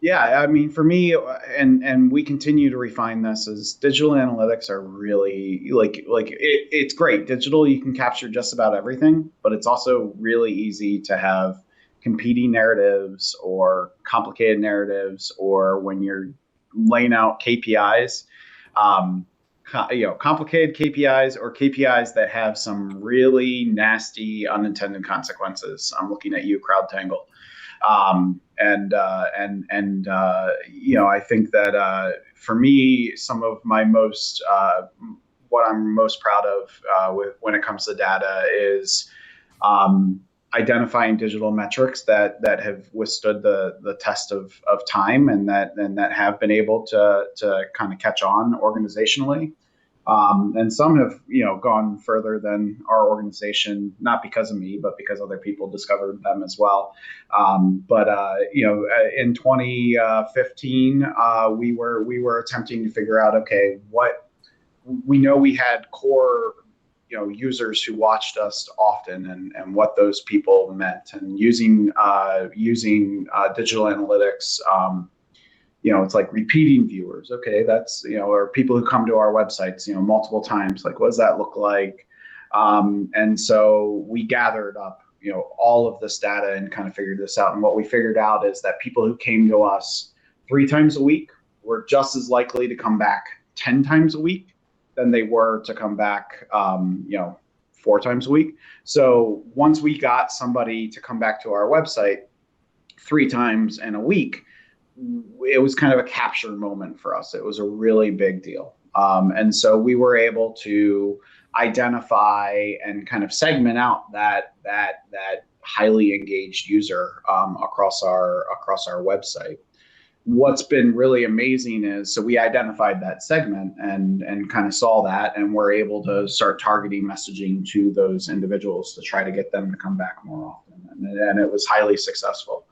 Yeah, I mean, for me, and we continue to refine this, as digital analytics are really it's great. Digital, you can capture just about everything, but it's also really easy to have competing narratives or complicated narratives, or when you're laying out KPIs, complicated KPIs or KPIs that have some really nasty unintended consequences. I'm looking at you, CrowdTangle. I think that for me, some of my most what I'm most proud of when it comes to data is identifying digital metrics that have withstood the test of time, and that have been able to kind of catch on organizationally. And some have, gone further than our organization, not because of me, but because other people discovered them as well. But in 2015, we were attempting to figure out, okay, what we know we had core users who watched us often, and what those people meant, and using digital analytics. It's like repeating viewers. Okay, that's, or people who come to our websites, multiple times. Like, what does that look like? And so we gathered up, all of this data and kind of figured this out. And what we figured out is that people who came to us 3 times a week were just as likely to come back 10 times a week than they were to come back, 4 times a week. So once we got somebody to come back to our website 3 times in a week, it was kind of a capture moment for us. It was a really big deal. And so we were able to identify and kind of segment out that highly engaged user across our website. What's been really amazing is, so we identified that segment and kind of saw that, and we're able to start targeting messaging to those individuals to try to get them to come back more often. And it was highly successful.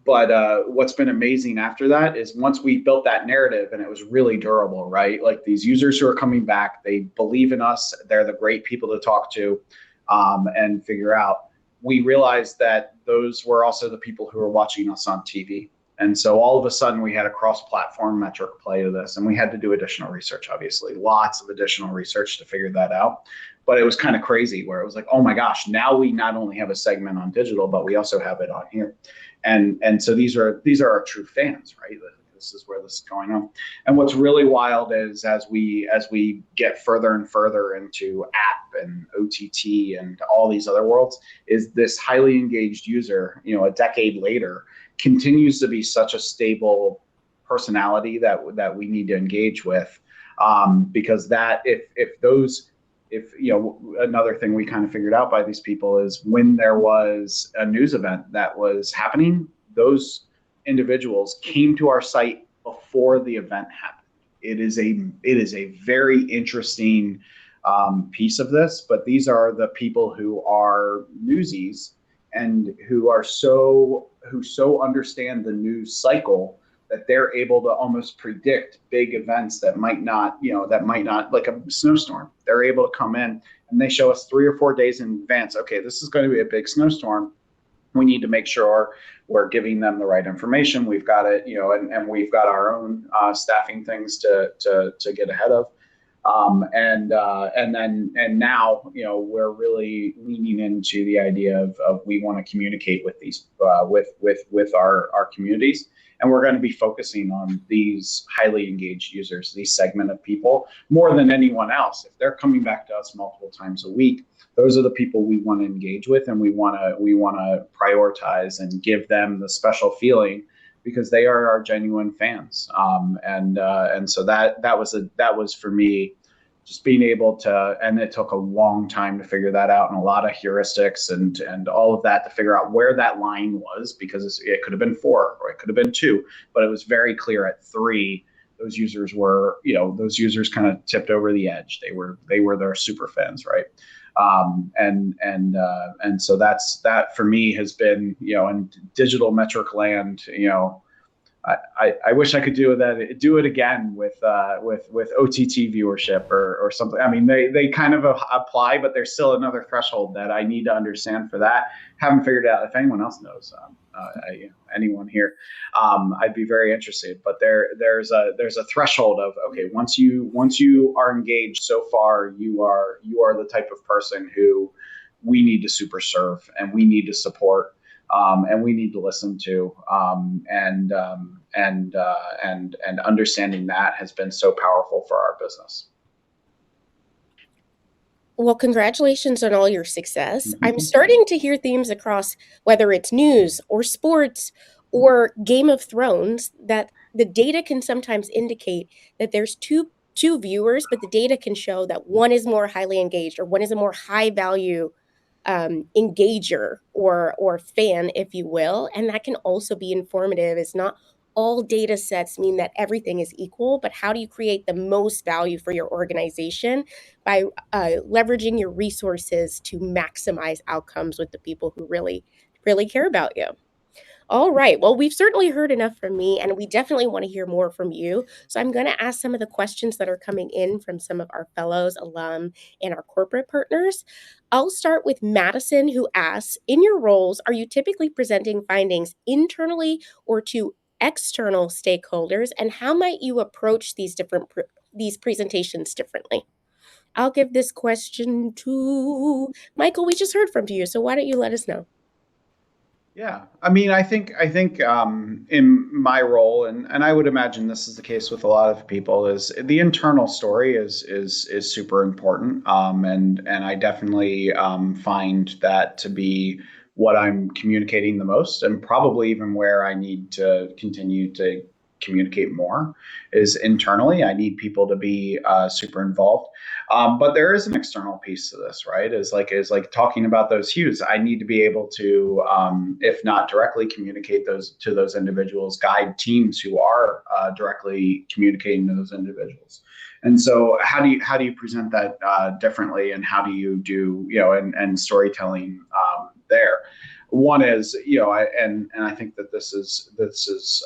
But what's been amazing after that is, once we built that narrative and it was really durable, right? Like, these users who are coming back, they believe in us, they're the great people to talk to and figure out. We realized that those were also the people who were watching us on TV. And so all of a sudden we had a cross-platform metric play to this, and we had to do additional research, obviously, lots of additional research to figure that out. But it was kind of crazy, where it was like, oh my gosh, now we not only have a segment on digital, but we also have it on here. And so these are our true fans, right? This is where this is going on. And what's really wild is, as we get further and further into app and OTT and all these other worlds, is this highly engaged user, a decade later, continues to be such a stable personality that we need to engage with, because that if another thing we kind of figured out by these people is, when there was a news event that was happening, those individuals came to our site before the event happened. It is a very interesting piece of this, but these are the people who are newsies and who so understand the news cycle that they're able to almost predict big events that might not, like a snowstorm. They're able to come in and they show us 3 or 4 days in advance. Okay, this is going to be a big snowstorm. We need to make sure we're giving them the right information. We've got it, and we've got our own staffing things to get ahead of. And now, we're really leaning into the idea of we want to communicate with these with our communities, and we're going to be focusing on these highly engaged users, these segment of people, more than anyone else. If they're coming back to us multiple times a week, those are the people we want to engage with, and we want to prioritize and give them the special feeling, because they are our genuine fans. And so that was for me, just being able to, and it took a long time to figure that out, and a lot of heuristics and all of that to figure out where that line was, because it could have been 4 or it could have been 2, but it was very clear at 3. Those users kind of tipped over the edge. They were their super fans, right? And so that for me has been, in digital metric land, I wish I could do it again with OTT viewership or something. I mean, they kind of apply, but there's still another threshold that I need to understand for that. Haven't figured out. If anyone else knows, anyone here, I'd be very interested. But there's a threshold of, okay, once you are engaged so far, you are the type of person who we need to super serve and we need to support. And we need to listen to, and understanding that has been so powerful for our business. Well, congratulations on all your success. I'm starting to hear themes across, whether it's news or sports or Game of Thrones, that the data can sometimes indicate that there's two viewers, but the data can show that one is more highly engaged or one is a more high value engager or fan, if you will. And that can also be informative. It's not all data sets mean that everything is equal, but how do you create the most value for your organization by leveraging your resources to maximize outcomes with the people who really, really care about you? All right. Well, we've certainly heard enough from me, and we definitely want to hear more from you. So I'm going to ask some of the questions that are coming in from some of our fellows, alum, and our corporate partners. I'll start with Madison, who asks, in your roles, are you typically presenting findings internally or to external stakeholders, and how might you approach these presentations differently? I'll give this question to Michael. We just heard from you, so why don't you let us know? Yeah, I mean, I think in my role, and I would imagine this is the case with a lot of people, is the internal story is super important, and I definitely find that to be what I'm communicating the most, and probably even where I need to continue to communicate more is internally. I need people to be super involved. But there is an external piece to this, right? Is like talking about those hues. I need to be able to, if not directly communicate those to those individuals, guide teams who are directly communicating to those individuals. And so, how do you present that differently, and how do you do and storytelling there? One is and I think that this is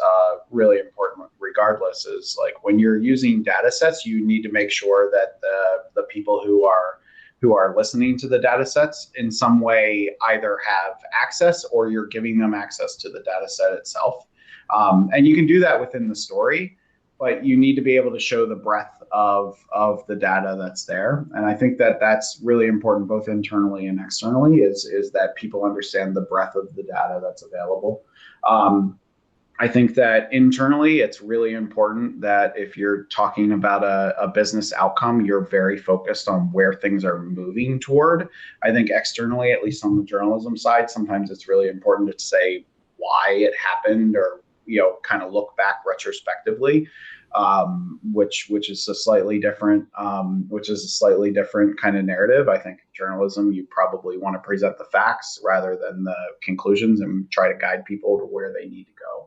really important regardless, is like when you're using data sets, you need to make sure that the people who are listening to the data sets in some way either have access, or you're giving them access to the data set itself. And you can do that within the story, but you need to be able to show the breadth of the data that's there. And I think that that's really important, both internally and externally, is that people understand the breadth of the data that's available. I think that internally, it's really important that if you're talking about a business outcome, you're very focused on where things are moving toward. I think externally, at least on the journalism side, sometimes it's really important to say why it happened, or kind of look back retrospectively, which is a slightly different kind of narrative. I think journalism, you probably want to present the facts rather than the conclusions, and try to guide people to where they need to go.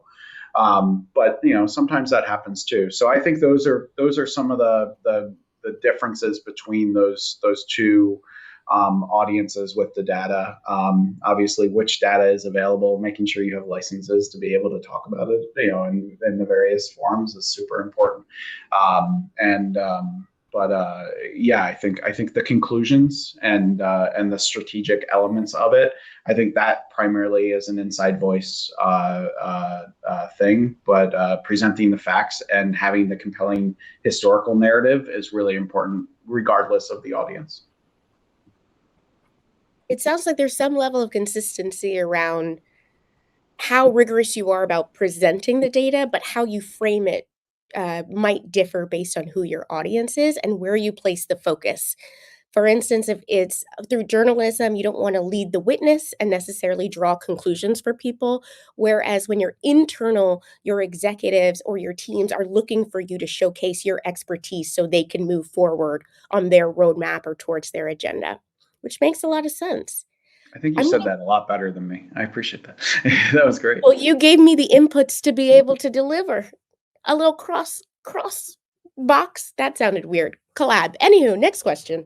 But sometimes that happens too. So I think those are some of the differences between those two audiences with the data. Obviously, which data is available, making sure you have licenses to be able to talk about it, in the various forms is super important. And but Yeah, I think the conclusions and the strategic elements of it, I think that primarily is an inside voice thing. But presenting the facts and having the compelling historical narrative is really important, regardless of the audience. It sounds like there's some level of consistency around how rigorous you are about presenting the data, but how you frame it might differ based on who your audience is and where you place the focus. For instance, if it's through journalism, you don't want to lead the witness and necessarily draw conclusions for people. Whereas when you're internal, your executives or your teams are looking for you to showcase your expertise so they can move forward on their roadmap or towards their agenda, which makes a lot of sense. I think you I'm said gonna that a lot better than me. I appreciate that. That was great. Well, you gave me the inputs to be able to deliver. A little cross box? That sounded weird. Collab. Anywho, next question.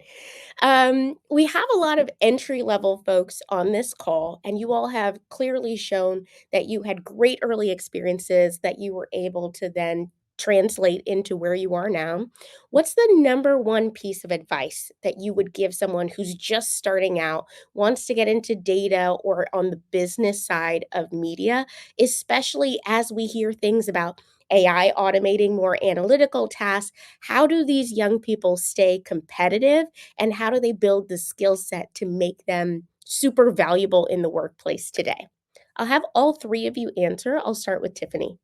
We have a lot of entry-level folks on this call, and you all have clearly shown that you had great early experiences that you were able to then translate into where you are now. What's the number one piece of advice that you would give someone who's just starting out, wants to get into data or on the business side of media, especially as we hear things about AI automating more analytical tasks? How do these young people stay competitive, and how do they build the skill set to make them super valuable in the workplace today? I'll have all three of you answer. I'll start with Tiffany.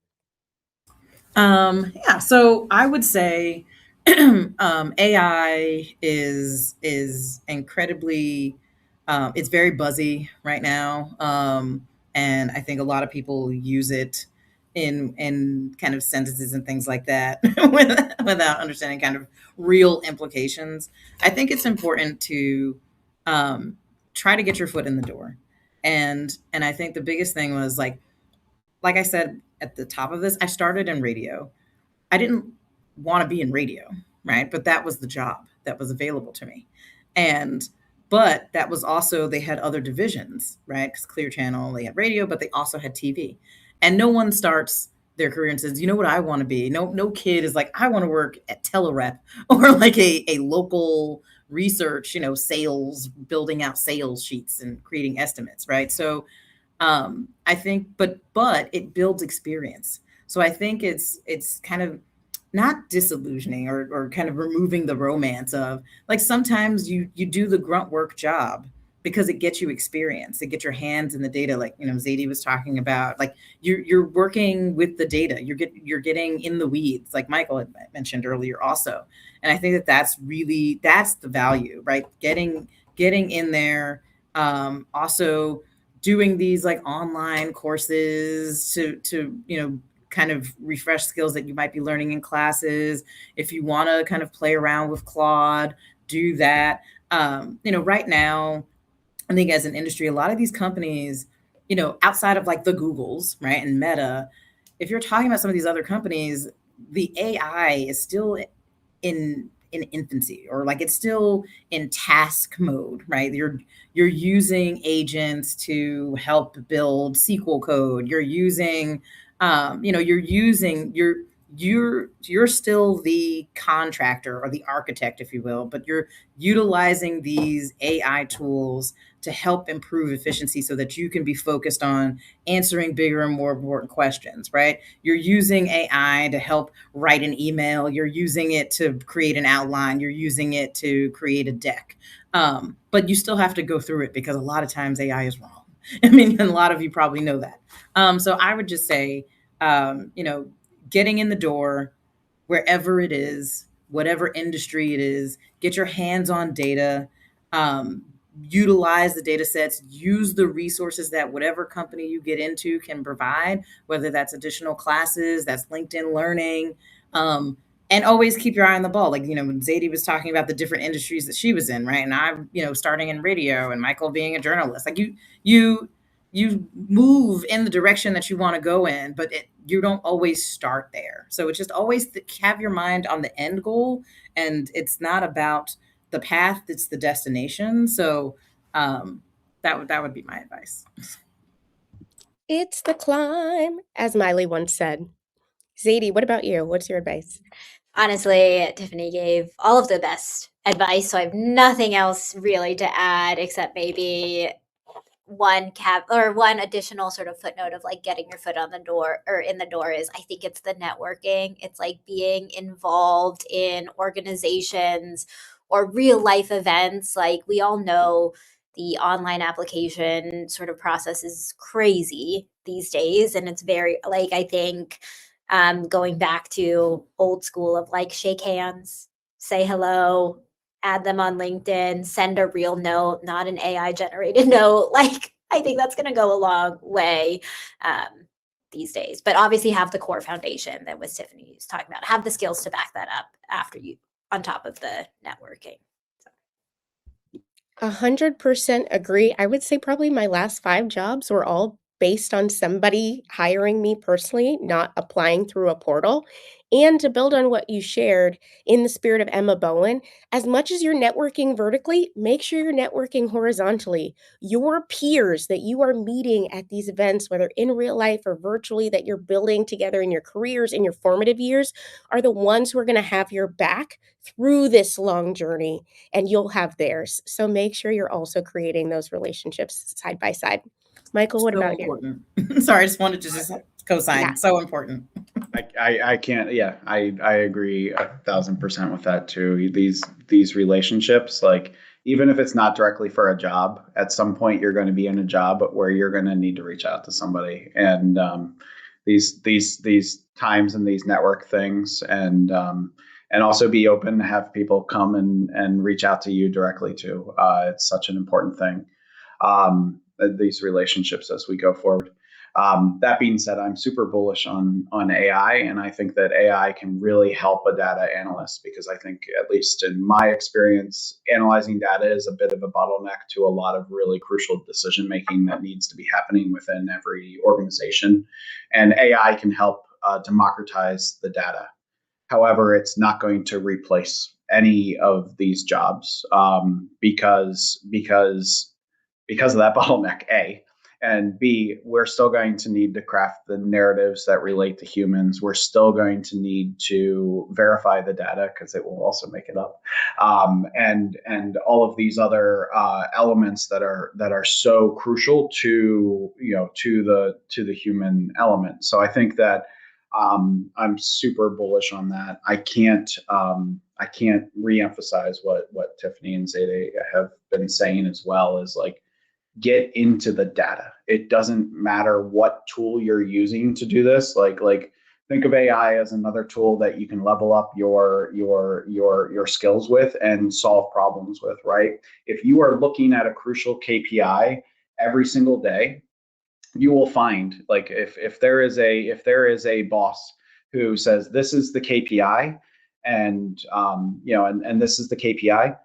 Yeah, so I would say AI is incredibly it's very buzzy right now, and I think a lot of people use it in kind of sentences and things like that without understanding kind of real implications. I think it's important to try to get your foot in the door, and I think the biggest thing was like I said at the top of this, I started in radio. I didn't want to be in radio, right? But that was the job that was available to me. And but that was also, they had other divisions, right? Because Clear Channel, they had radio, but they also had TV. And no one starts their career and says, you know what I want to be? No kid is like, I want to work at Telerep or like a local research, sales, building out sales sheets and creating estimates, right? So I think, but it builds experience. So I think it's kind of not disillusioning or kind of removing the romance of, like, sometimes you do the grunt work job because it gets you experience. It gets your hands in the data, like Zeidee was talking about. Like you're working with the data. You're getting in the weeds, like Michael had mentioned earlier also. And I think that's the value, right? Getting in there. Also doing these like online courses to kind of refresh skills that you might be learning in classes. If you want to kind of play around with Claude, do that. Right now, I think as an industry, a lot of these companies, outside of like the Googles, right, and Meta, if you're talking about some of these other companies, the AI is still in infancy, or like it's still in task mode, right? You're using agents to help build SQL code. You're using you're still the contractor or the architect, if you will, but you're utilizing these AI tools to help improve efficiency so that you can be focused on answering bigger and more important questions, right? You're using AI to help write an email. You're using it to create an outline. You're using it to create a deck. But you still have to go through it because a lot of times AI is wrong. I mean, and a lot of you probably know that. So I would just say, getting in the door, wherever it is, whatever industry it is, get your hands on data, utilize the data sets, use the resources that whatever company you get into can provide, whether that's additional classes, that's LinkedIn Learning, and always keep your eye on the ball. Like, when Zeidee was talking about the different industries that she was in, right? And I'm, starting in radio, and Michael being a journalist, like you move in the direction that you want to go in, but you don't always start there. So it's just always have your mind on the end goal, and it's not about the path, it's the destination. So that would be my advice. It's the climb, as Miley once said. Zeidee, what about you? What's your advice? Honestly, Tiffany gave all of the best advice, so I have nothing else really to add except maybe one additional sort of footnote of like getting your foot on the door or in the door is, I think it's the networking. It's like being involved in organizations or real life events. Like, we all know the online application sort of process is crazy these days, and it's very, like, I think going back to old school of like shake hands, say hello, add them on LinkedIn, send a real note, not an AI generated note. Like, I think that's going to go a long way these days. But obviously have the core foundation that was Tiffany was talking about. Have the skills to back that up after you, on top of the networking. 100% agree. I would say probably my last 5 jobs were all based on somebody hiring me personally, not applying through a portal. And to build on what you shared, in the spirit of Emma Bowen, as much as you're networking vertically, make sure you're networking horizontally. Your peers that you are meeting at these events, whether in real life or virtually, that you're building together in your careers, in your formative years, are the ones who are going to have your back through this long journey, and you'll have theirs. So make sure you're also creating those relationships side by side. Michael, what So about you? important. Sorry, I just wanted to just co-sign. Yeah. So important. I can't. Yeah, I agree 1,000% with that too. These relationships, like, even if it's not directly for a job, at some point you're going to be in a job where you're going to need to reach out to somebody, and these times and these network things, and also be open to have people come and reach out to you directly too. It's such an important thing. These relationships as we go forward. That being said, I'm super bullish on AI, and I think that AI can really help a data analyst, because I think, at least in my experience, analyzing data is a bit of a bottleneck to a lot of really crucial decision making that needs to be happening within every organization, and AI can help democratize the data. However, it's not going to replace any of these jobs, because of that bottleneck, A. And B, we're still going to need to craft the narratives that relate to humans. We're still going to need to verify the data, because it will also make it up, and all of these other elements that are so crucial to the human element. So I think that I'm super bullish on that. I can't reemphasize what Tiffany and Zeidee have been saying as well, is like, get into the data. It doesn't matter what tool you're using to do this. Like think of AI as another tool that you can level up your skills with and solve problems with, right? If you are looking at a crucial KPI every single day, you will find, like, if there is a boss who says this is the KPI, and and this is the KPI,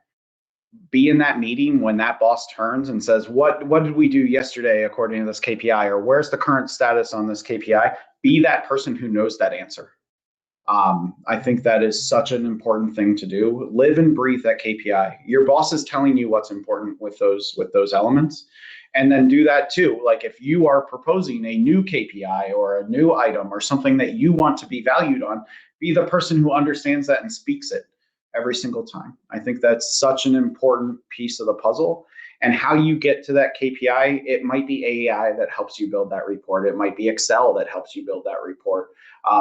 be in that meeting when that boss turns and says, what did we do yesterday according to this KPI, or where's the current status on this KPI? Be that person who knows that answer. I think that is such an important thing to do. Live and breathe that KPI. Your boss is telling you what's important with those elements, and then do that too. Like, if you are proposing a new KPI or a new item or something that you want to be valued on, be the person who understands that and speaks it every single time. I think that's such an important piece of the puzzle. And how you get to that KPI, it might be AI that helps you build that report. It might be Excel that helps you build that report.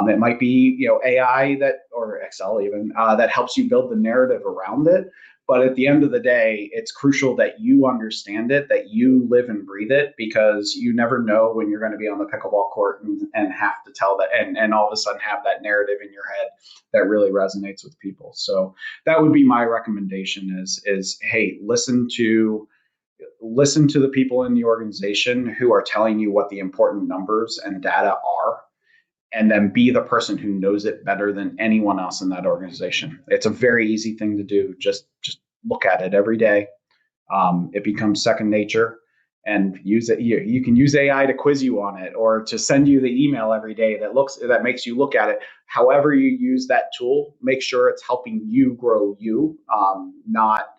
It might be AI or Excel even, that helps you build the narrative around it. But at the end of the day, it's crucial that you understand it, that you live and breathe it, because you never know when you're going to be on the pickleball court and have to tell that, and all of a sudden have that narrative in your head that really resonates with people. So that would be my recommendation is, hey, listen to the people in the organization who are telling you what the important numbers and data are, and then be the person who knows it better than anyone else in that organization. It's a very easy thing to do. Just look at it every day. It becomes second nature, and use it. You can use AI to quiz you on it, or to send you the email every day that makes you look at it. However you use that tool, make sure it's helping you grow you, not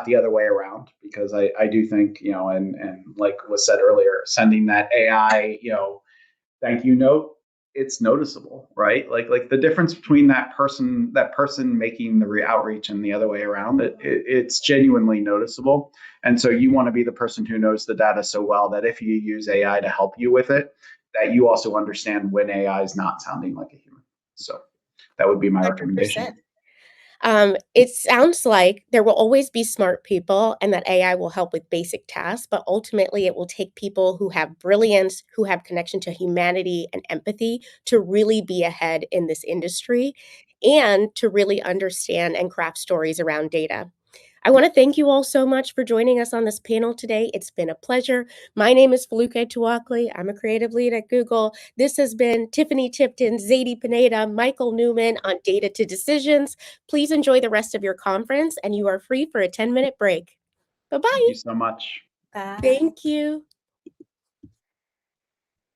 the other way around. Because I do think, and like was said earlier, sending that AI, thank you note, it's noticeable, right? Like the difference between that person making the outreach and the other way around, it's genuinely noticeable. And so you want to be the person who knows the data so well that if you use AI to help you with it, that you also understand when AI is not sounding like a human. So that would be my 100%. recommendation. It sounds like there will always be smart people, and that AI will help with basic tasks, but ultimately it will take people who have brilliance, who have connection to humanity and empathy, to really be ahead in this industry and to really understand and craft stories around data. I want to thank you all so much for joining us on this panel today. It's been a pleasure. My name is Foluké Tuakli. I'm a creative lead at Google. This has been Tiffany, Tipton, Zeidee, Pineda, Michael Newman on Data to Decisions. Please enjoy the rest of your conference, and you are free for a 10-minute break. Bye-bye. Thank you so much. Bye. Thank you.